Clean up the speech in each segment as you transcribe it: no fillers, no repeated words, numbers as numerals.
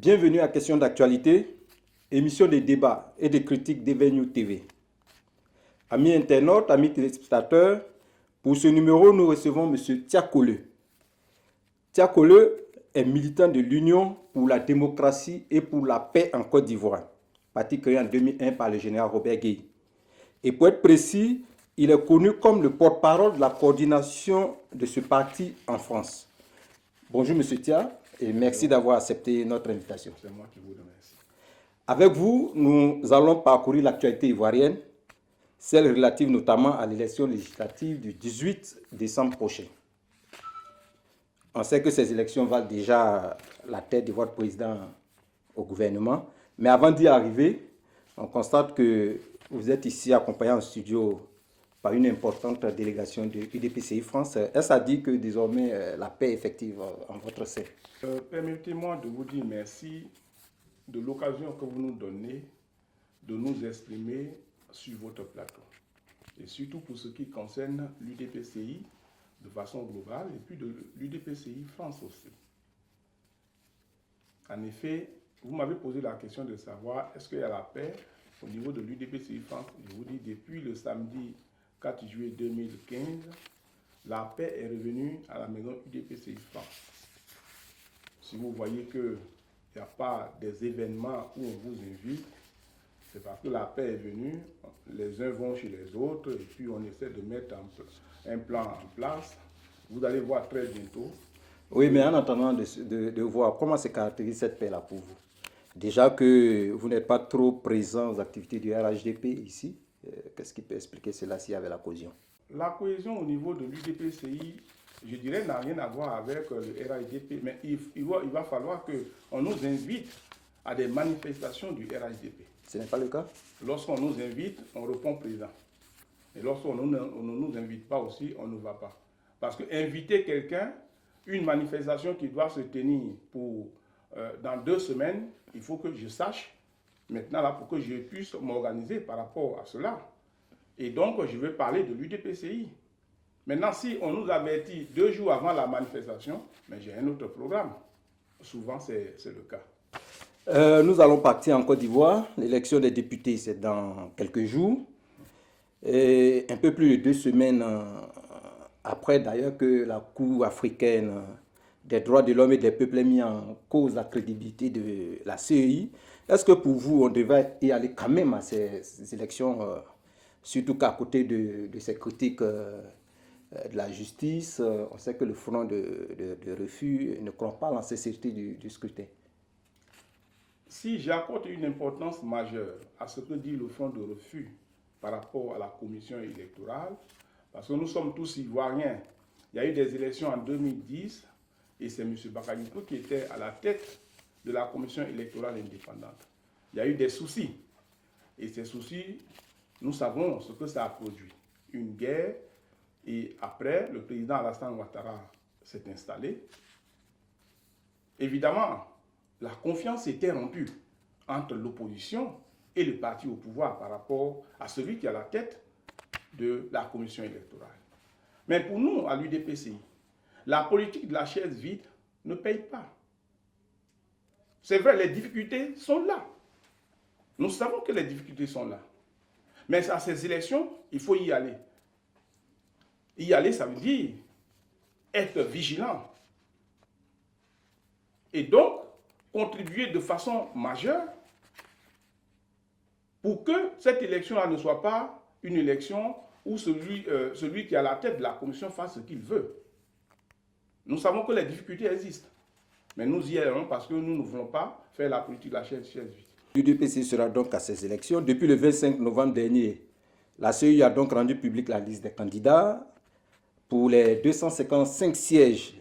Bienvenue à Question d'actualité, émission de débat et de critique d'Evenew TV. Amis internautes, amis téléspectateurs, pour ce numéro, nous recevons M. Tiakole. Tiakole est militant de l'Union pour la démocratie et pour la paix en Côte d'Ivoire, parti créé en 2001 par le général Robert Gueye. Et pour être précis, il est connu comme le porte-parole de la coordination de ce parti en France. Bonjour M. Tia et merci d'avoir accepté notre invitation. C'est moi qui vous remercie. Avec vous, nous allons parcourir l'actualité ivoirienne, celle relative notamment à l'élection législative du 18 décembre prochain. On sait que ces élections valent déjà la tête de votre président au gouvernement, mais avant d'y arriver, on constate que vous êtes ici accompagné en studio par une importante délégation de UDPCI France. Est-ce à dire que désormais la paix est effective en votre sein? Permettez-moi de vous dire merci de l'occasion que vous nous donnez de nous exprimer sur votre plateau. Et surtout pour ce qui concerne l'UDPCI de façon globale et puis de l'UDPCI France aussi. En effet, vous m'avez posé la question de savoir est-ce qu'il y a la paix au niveau de l'UDPCI France. Je vous dis, depuis le samedi 4 juillet 2015, la paix est revenue à la maison UDPCI France. Si vous voyez qu'il n'y a pas des événements où on vous invite, c'est parce que la paix est venue, les uns vont chez les autres, et puis on essaie de mettre un plan en place. Vous allez voir très bientôt. Oui, mais en attendant de voir comment se caractérise cette paix-là pour vous. Déjà que vous n'êtes pas trop présent aux activités du RHDP ici, qu'est-ce qui peut expliquer cela s'il y avait la cohésion? La cohésion au niveau de l'UDPCI, je dirais, n'a rien à voir avec le RHDP, mais il va falloir qu'on nous invite à des manifestations du RHDP. Ce n'est pas le cas? Lorsqu'on nous invite, on répond présent. Et lorsqu'on ne nous invite pas aussi, on ne va pas. Parce que inviter quelqu'un, une manifestation qui doit se tenir dans 2 semaines, il faut que je sache maintenant là pour que je puisse m'organiser par rapport à cela. Et donc, je vais parler de l'UDPCI. Maintenant, si on nous avertit 2 jours avant la manifestation, mais j'ai un autre programme. Souvent, c'est le cas. Nous allons partir en Côte d'Ivoire. L'élection des députés, c'est dans quelques jours. Et un peu plus de 2 semaines après, d'ailleurs, que la Cour africaine des droits de l'homme et des peuples a mis en cause la crédibilité de la CEI. Est-ce que pour vous, on devait y aller quand même à ces élections, surtout qu'à côté de ces critiques de la justice, on sait que le front de refus ne croit pas à la sincérité du scrutin? Si j'apporte une importance majeure à ce que dit le front de refus par rapport à la commission électorale, parce que nous sommes tous ivoiriens, il y a eu des élections en 2010 et c'est M. Bakayoko qui était à la tête de la commission électorale indépendante. Il y a eu des soucis et ces soucis, nous savons ce que ça a produit. Une guerre et après, le président Alassane Ouattara s'est installé. Évidemment, la confiance était rompue entre l'opposition et le parti au pouvoir par rapport à celui qui est à la tête de la commission électorale. Mais pour nous, à l'UDPCI, la politique de la chaise vide ne paye pas. C'est vrai, les difficultés sont là. Nous savons que les difficultés sont là. Mais à ces élections, il faut y aller. Y aller, ça veut dire être vigilant. Et donc, contribuer de façon majeure pour que cette élection-là ne soit pas une élection où celui qui est à la tête de la commission fasse ce qu'il veut. Nous savons que les difficultés existent, mais nous y allons parce que nous ne voulons pas faire la politique de la chaise vide. L'UDPCI sera donc à ces élections. Depuis le 25 novembre dernier, la CEI a donc rendu publique la liste des candidats. Pour les 255 sièges,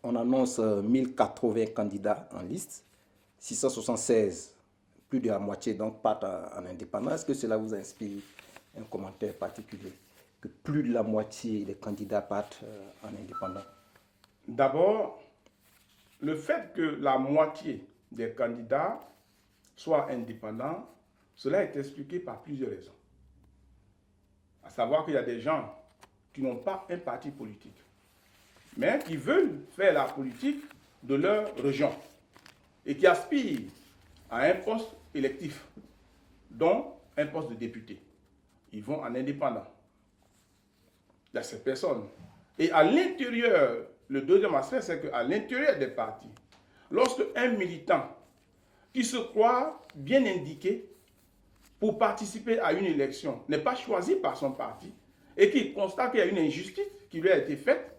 on annonce 1080 candidats en liste, 676, plus de la moitié donc partent en indépendant. Est-ce que cela vous inspire un commentaire particulier, que plus de la moitié des candidats partent en indépendant? D'abord, le fait que la moitié des candidats soient indépendants, cela est expliqué par plusieurs raisons. À savoir qu'il y a des gens qui n'ont pas un parti politique, mais qui veulent faire la politique de leur région. et qui aspirent à un poste électif, dont un poste de député, ils vont en indépendant. Il y a ces personnes. Et à l'intérieur, le deuxième aspect, c'est qu'à l'intérieur des partis, lorsque un militant qui se croit bien indiqué pour participer à une élection n'est pas choisi par son parti et qu'il constate qu'il y a une injustice qui lui a été faite,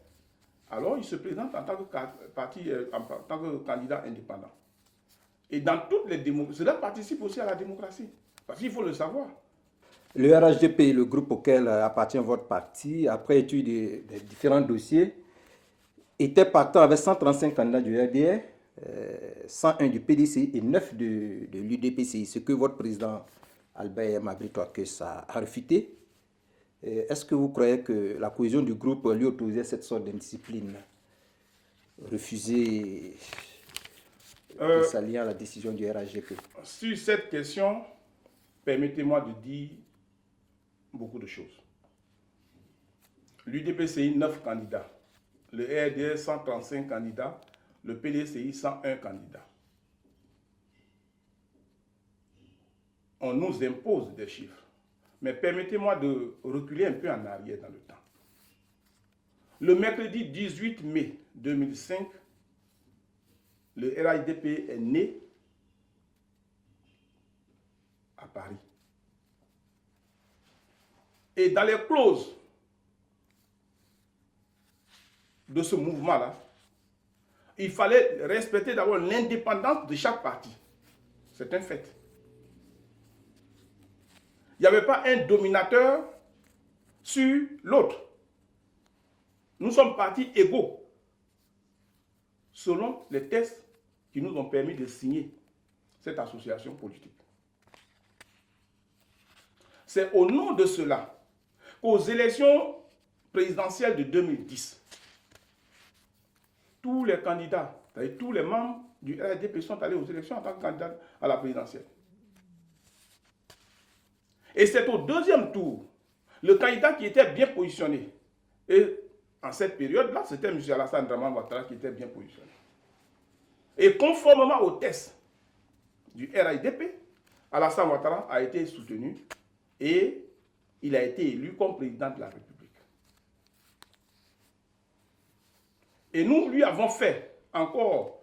alors il se présente en tant que candidat indépendant. Et dans toutes les démocraties, cela participe aussi à la démocratie. Parce qu'il faut le savoir. Le RHDP, le groupe auquel appartient votre parti, après étude des différents dossiers, était partant avec 135 candidats du RDR, 101 du PDC et 9 de l'UDPCI, ce que votre président Albert Mabry-Touakes a réfuté. Est-ce que vous croyez que la cohésion du groupe lui autorisait cette sorte d'indiscipline, refuser de s'allier à la décision du RHDP? Sur cette question, permettez-moi de dire beaucoup de choses. L'UDPCI, 9 candidats. Le RDR, 135 candidats. Le PDCI, 101 candidats. On nous impose des chiffres. Mais permettez-moi de reculer un peu en arrière dans le temps. Le mercredi 18 mai 2005, le RHDP est né à Paris. Et dans les clauses de ce mouvement-là, il fallait respecter d'abord l'indépendance de chaque parti. C'est un fait. Il n'y avait pas un dominateur sur l'autre. Nous sommes partis égaux selon les tests qui nous ont permis de signer cette association politique. C'est au nom de cela qu'aux élections présidentielles de 2010, tous les candidats, c'est-à-dire tous les membres du RHDP sont allés aux élections en tant que candidats à la présidentielle. Et c'est au deuxième tour, le candidat qui était bien positionné, et en cette période-là, c'était M. Alassane Draman Ouattara qui était bien positionné. Et conformément aux tests du RHDP, Alassane Ouattara a été soutenu et il a été élu comme président de la République. Et nous lui avons fait encore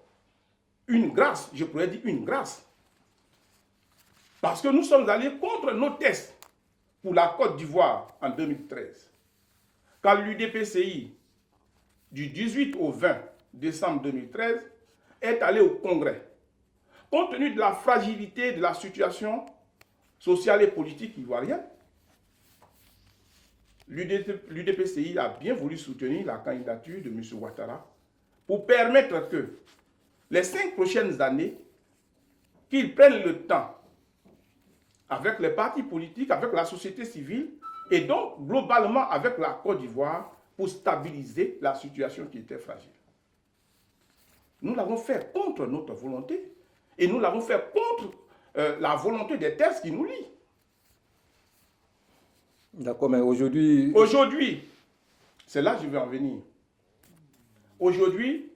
une grâce, je pourrais dire une grâce, parce que nous sommes allés contre nos tests pour la Côte d'Ivoire en 2013. Quand l'UDPCI, du 18 au 20 décembre 2013, est allé au Congrès, compte tenu de la fragilité de la situation sociale et politique ivoirienne, l'UDPCI a bien voulu soutenir la candidature de M. Ouattara pour permettre que les 5 prochaines années, qu'ils prennent le temps avec les partis politiques, avec la société civile et donc globalement avec la Côte d'Ivoire pour stabiliser la situation qui était fragile. Nous l'avons fait contre notre volonté et nous l'avons fait contre la volonté des textes qui nous lient. D'accord, mais aujourd'hui... Aujourd'hui, c'est là que je vais en venir. Aujourd'hui,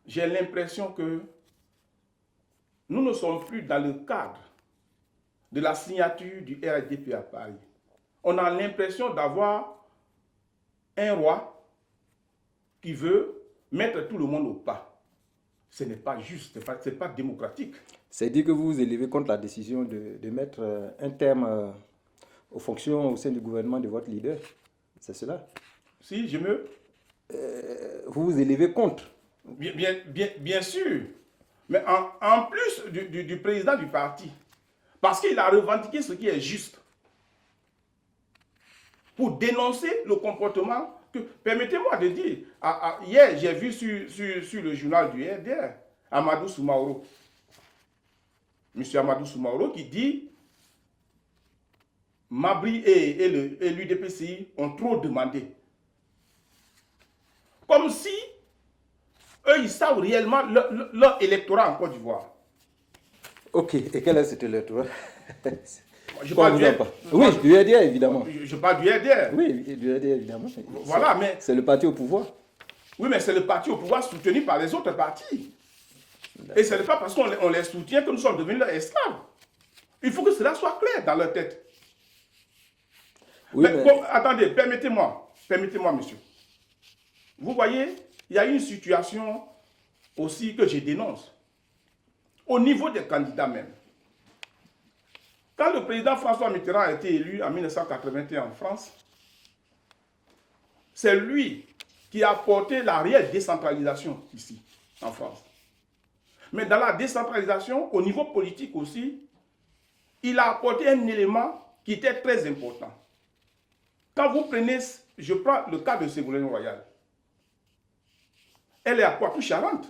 j'ai l'impression que nous ne sommes plus dans le cadre de la signature du RHDP à Paris. On a l'impression d'avoir un roi qui veut mettre tout le monde au pas. Ce n'est pas juste, ce n'est pas démocratique. C'est dire que vous vous élevez contre la décision de mettre un terme aux fonctions au sein du gouvernement de votre leader. C'est cela? Si, je me... vous vous élevez contre? Bien sûr. Mais en plus du président du parti, parce qu'il a revendiqué ce qui est juste, pour dénoncer le comportement que... Permettez-moi de dire, hier j'ai vu sur le journal du RDR, Amadou Soumaoro, M. Amadou Soumaoro qui dit Mabry et l'UDPCI ont trop demandé. Comme si eux, ils savent réellement leur électorat en Côte d'Ivoire. Ok, et quel est cet électorat? Je parle du RDR. Oui, du RDR, évidemment. Je parle du RDR. Oui, du RDR, évidemment. Voilà, mais... C'est le parti au pouvoir. Oui, mais c'est le parti au pouvoir soutenu par les autres partis. Et ce n'est pas parce qu'on les soutient que nous sommes devenus leurs esclaves. Il faut que cela soit clair dans leur tête. Oui, mais... Bon, attendez, permettez-moi, monsieur. Vous voyez, il y a une situation aussi que je dénonce. Au niveau des candidats même. Quand le président François Mitterrand a été élu en 1981 en France, c'est lui qui a apporté la réelle décentralisation ici, en France. Mais dans la décentralisation, au niveau politique aussi, il a apporté un élément qui était très important. Quand vous prenez, je prends le cas de Ségolène Royal. Elle est à Poitou-Charentes.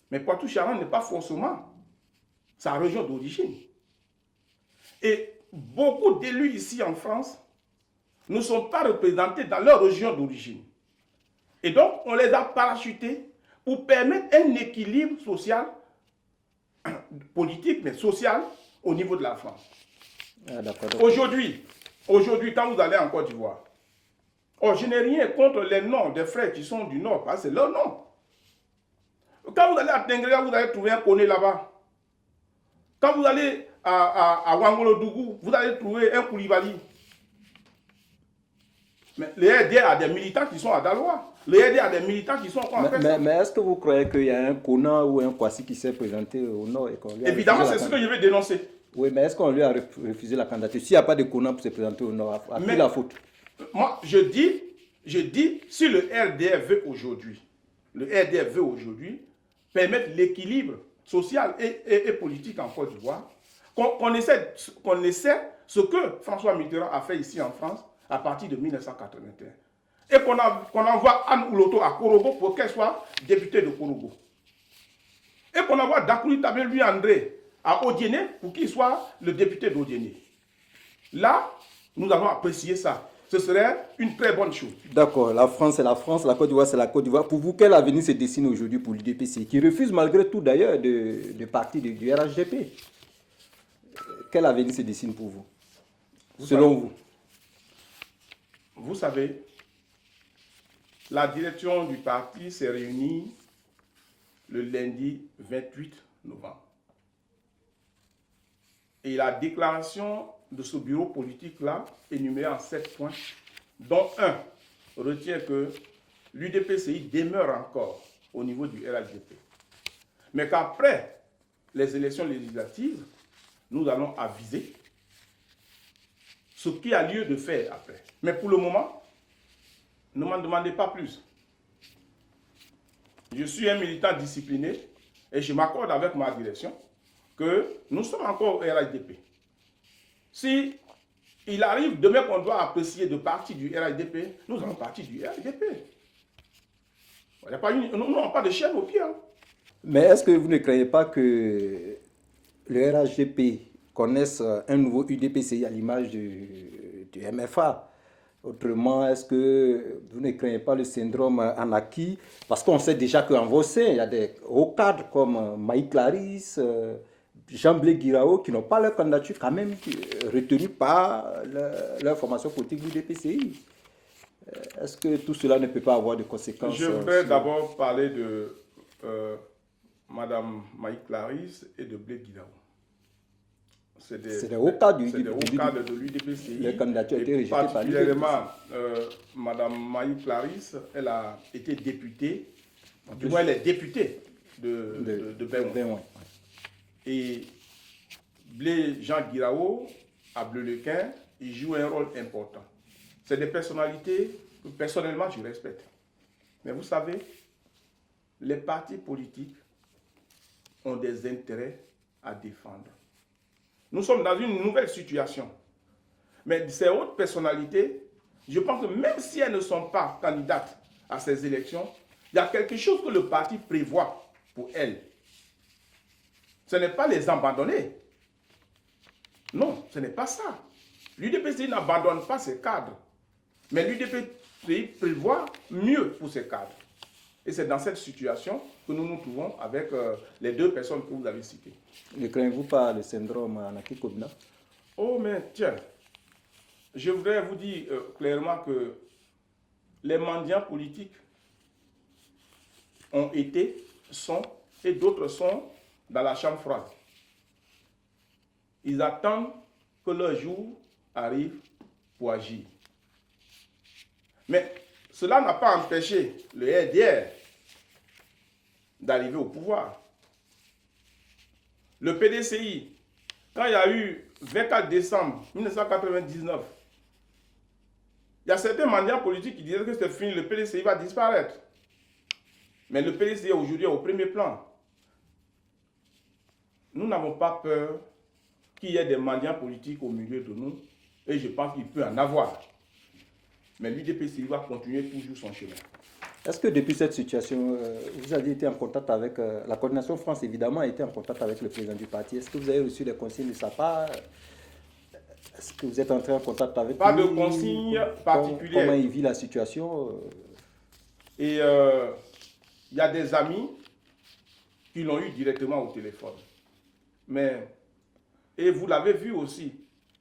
Mais Poitou-Charentes n'est pas forcément sa région d'origine. Et beaucoup d'élus ici en France ne sont pas représentés dans leur région d'origine. Et donc, on les a parachutés pour permettre un équilibre social, politique, mais social, au niveau de la France. Ah, Aujourd'hui, quand vous allez en Côte d'Ivoire, je n'ai rien contre les noms des frères qui sont du Nord, parce que c'est leur nom. Quand vous allez à Tengrera, vous allez trouver un Koné là-bas. Quand vous allez à Wangolodougou, vous allez trouver un Koulibaly. Mais les RDR a des militants qui sont à Daloa. Les RDR a des militants qui sont en fait. Mais est-ce que vous croyez qu'il y a un Kona ou un Kwasi qui s'est présenté au Nord et qu'on lui a Évidemment, c'est ce que je vais dénoncer. Oui, mais est-ce qu'on lui a refusé la candidature? S'il n'y a pas de Kona pour se présenter au Nord, à qui la faute? Moi, je dis, si le RDR veut aujourd'hui, permettre l'équilibre social et politique en Côte d'Ivoire, qu'on essaie ce que François Mitterrand a fait ici en France à partir de 1981. Et qu'on envoie Anne Ouloto à Korogo pour qu'elle soit députée de Korogo. Et qu'on envoie Dakouli Tabé lui André à Odiéné pour qu'il soit le député d'Odiéné. Là, nous allons apprécier ça. Ce serait une très bonne chose. D'accord, la France c'est la France, la Côte d'Ivoire c'est la Côte d'Ivoire. Pour vous, quel avenir se dessine aujourd'hui pour l'UDPC, qui refuse malgré tout d'ailleurs de partir du RHDP? Quel avenir se dessine pour vous, selon vous? Vous savez, la direction du parti s'est réunie le lundi 28 novembre. Et la déclaration de ce bureau politique-là, énumérée en 7 points, dont un retient que l'UDPCI demeure encore au niveau du RHDP. Mais qu'après les élections législatives, nous allons aviser ce qui a lieu de faire après. Mais pour le moment, ne m'en demandez pas plus. Je suis un militant discipliné et je m'accorde avec ma direction que nous sommes encore au RHDP. Si il arrive demain qu'on doit apprécier de partir du RHDP, nous allons partir du RHDP. Nous n'avons pas de chaîne au pied. Hein. Mais est-ce que vous ne craignez pas que le RHDP connaisse un nouveau UDPCI à l'image du MFA? Autrement, est-ce que vous ne craignez pas le syndrome Anaki? Parce qu'on sait déjà qu'en vos sein, il y a des hauts cadres comme Maï Clarisse, Jean-Blé Guirao, qui n'ont pas leur candidature quand même retenue par leur formation politique du DPCI. Est-ce que tout cela ne peut pas avoir de conséquences? Je voudrais d'abord parler de Madame Maï Clarisse et de Blé Guirao. C'est des hauts cadres de l'UDPCI. Les candidatures ont été rejetées par l'UDPCI. Particulièrement, Mme Maï Clarisse, elle a été députée, du moins elle est députée de Béouin. Et Blé Jean Guirao, à Bleu-le-Quin, il joue un rôle important. C'est des personnalités que personnellement je respecte. Mais vous savez, les partis politiques ont des intérêts à défendre. Nous sommes dans une nouvelle situation. Mais ces autres personnalités, je pense que même si elles ne sont pas candidates à ces élections, il y a quelque chose que le parti prévoit pour elles. Ce n'est pas les abandonner. Non, ce n'est pas ça. L'UDPCI n'abandonne pas ses cadres. Mais l'UDPCI prévoit mieux pour ses cadres. Et c'est dans cette situation que nous nous trouvons avec les deux personnes que vous avez citées. Ne craignez-vous pas le syndrome Anaki Kobna? Oh, mais tiens, je voudrais vous dire clairement que les mendiants politiques ont été, sont et d'autres sont dans la chambre froide. Ils attendent que leur jour arrive pour agir. Mais cela n'a pas empêché le RDR d'arriver au pouvoir. Le PDCI, quand il y a eu 24 décembre 1999, il y a certains mendiants politiques qui disaient que c'est fini, le PDCI va disparaître. Mais le PDCI aujourd'hui est au premier plan. Nous n'avons pas peur qu'il y ait des mendiants politiques au milieu de nous, et je pense qu'il peut en avoir. Mais l'UDPCI va continuer toujours son chemin. Est-ce que depuis cette situation, vous avez été en contact avec la coordination France, évidemment, a été en contact avec le président du parti. Est-ce que vous avez reçu des consignes de sa part? Est-ce que vous êtes entré en contact avec lui? Pas de consignes particulières. Comment il vit la situation? Et il y a des amis qui l'ont eu directement au téléphone. Et vous l'avez vu aussi,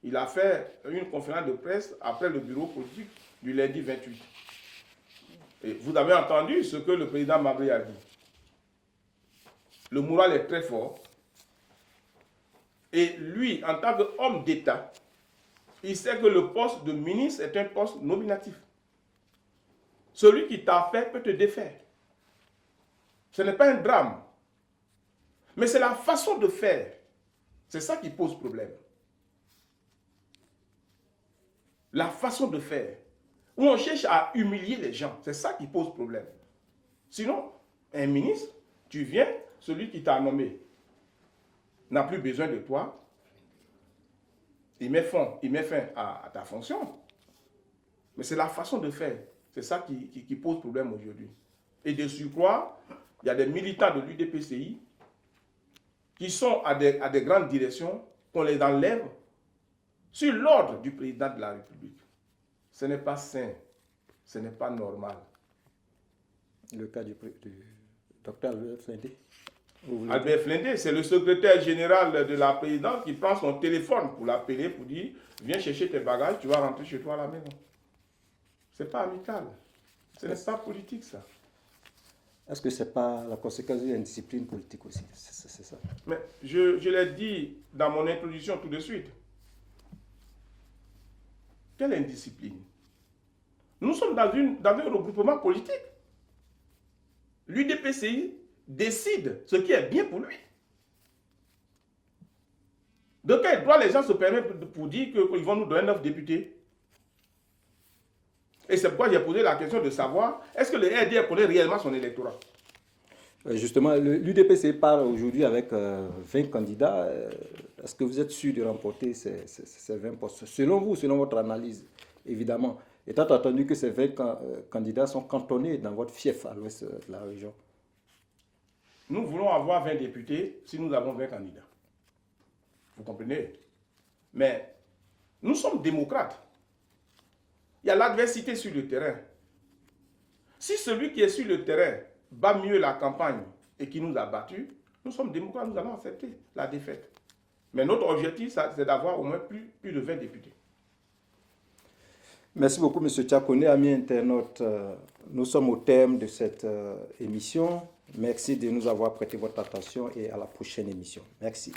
il a fait une conférence de presse après le bureau politique du lundi 28. Et vous avez entendu ce que le président Mabré a dit. Le moral est très fort. Et lui, en tant qu'homme d'État, il sait que le poste de ministre est un poste nominatif. Celui qui t'a fait peut te défaire. Ce n'est pas un drame. Mais c'est la façon de faire. C'est ça qui pose problème. La façon de faire. Où on cherche à humilier les gens. C'est ça qui pose problème. Sinon, un ministre, tu viens, celui qui t'a nommé n'a plus besoin de toi. Il met fin à ta fonction. Mais c'est la façon de faire. C'est ça qui pose problème aujourd'hui. Et de surcroît, il y a des militants de l'UDPCI qui sont à des grandes directions, qu'on les enlève sur l'ordre du président de la République. Ce n'est pas sain, ce n'est pas normal. Le cas du docteur Albert Flindé. Albert Flindé, c'est le secrétaire général de la présidence qui prend son téléphone pour l'appeler, pour dire « Viens chercher tes bagages, tu vas rentrer chez toi à la maison ». Ce n'est pas amical. Ce n'est pas politique, ça. Est-ce que ce n'est pas la conséquence d'une indiscipline politique aussi? C'est ça. Mais je l'ai dit dans mon introduction tout de suite. Quelle indiscipline? Nous sommes dans un regroupement politique. L'UDPCI décide ce qui est bien pour lui. De quel droit les gens se permettent pour dire qu'ils vont nous donner 9 députés? Et c'est pourquoi j'ai posé la question de savoir, est-ce que le RDR connaît réellement son électorat? Justement, l'UDPCI part aujourd'hui avec 20 candidats. Est-ce que vous êtes sûr de remporter ces 20 postes? Selon vous, selon votre analyse, évidemment, étant entendu que ces 20 candidats sont cantonnés dans votre fief à l'ouest de la région. Nous voulons avoir 20 députés si nous avons 20 candidats. Vous comprenez? Mais nous sommes démocrates. Il y a l'adversité sur le terrain. Si celui qui est sur le terrain bat mieux la campagne et qui nous a battus, nous sommes démocrates, nous allons accepter la défaite. Mais notre objectif, c'est d'avoir au moins plus de 20 députés. Merci beaucoup, M. Tchakone. Amis internautes, nous sommes au terme de cette émission. Merci de nous avoir prêté votre attention et à la prochaine émission. Merci.